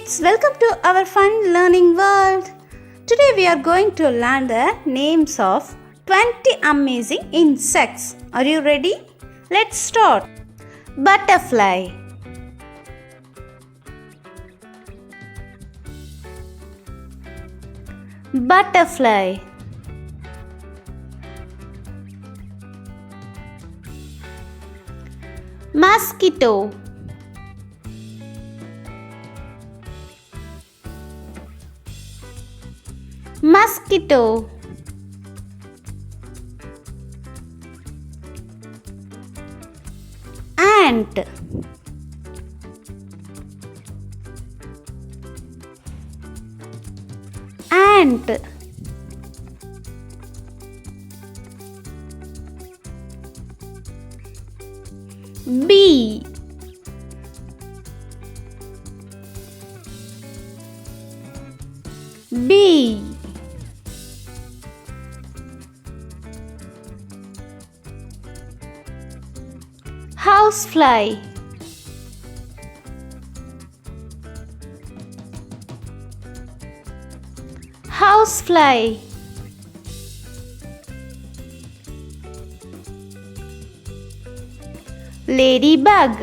kids, welcome to our fun learning world. Today we are going to learn the names of 20 amazing insects. Are you ready? Let's start. Butterfly, butterfly, mosquito, mosquito, ant, ant, bee, bee, housefly, housefly, ladybug,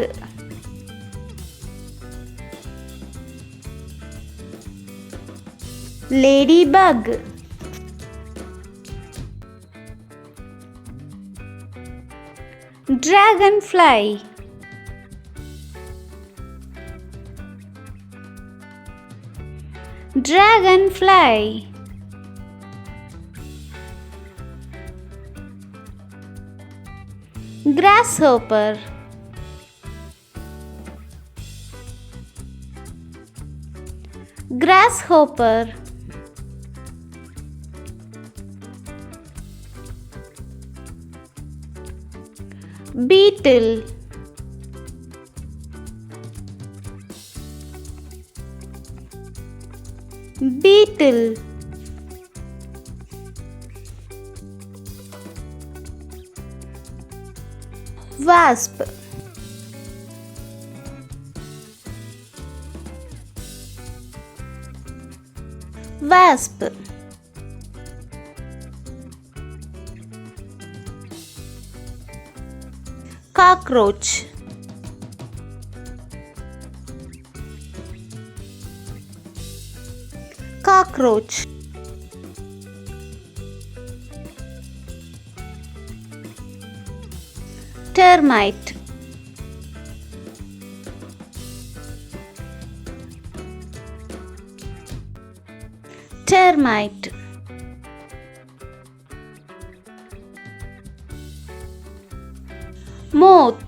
ladybug, dragonfly, dragonfly, grasshopper, grasshopper, beetle, beetle, wasp, wasp, cockroach, cockroach, termite, termite, moth,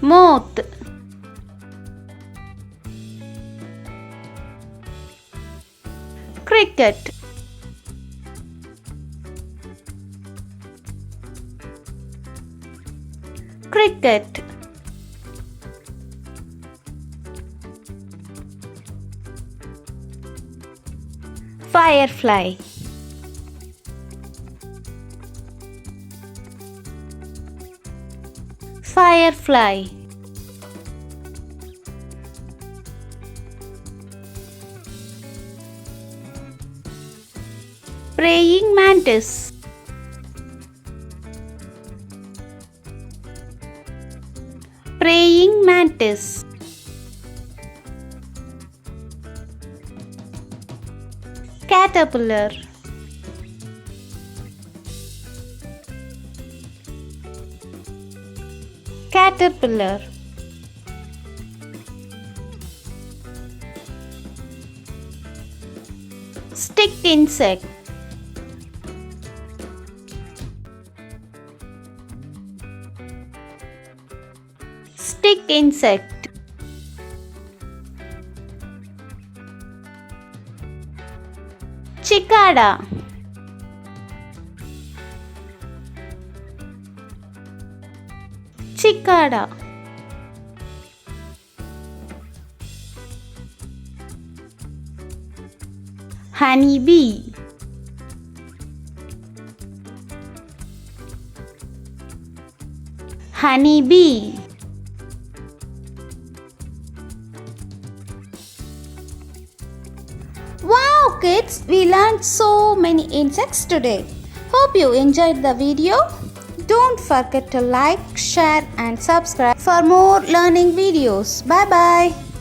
moth, cricket, cricket, firefly, firefly, praying mantis, praying mantis, caterpillar, caterpillar, stick insect, stick insect, cicada, cicada, honeybee, Honeybee. Wow kids, we learned so many insects today. Hope you enjoyed the video. Don't forget to like, share and subscribe for more learning videos. Bye bye.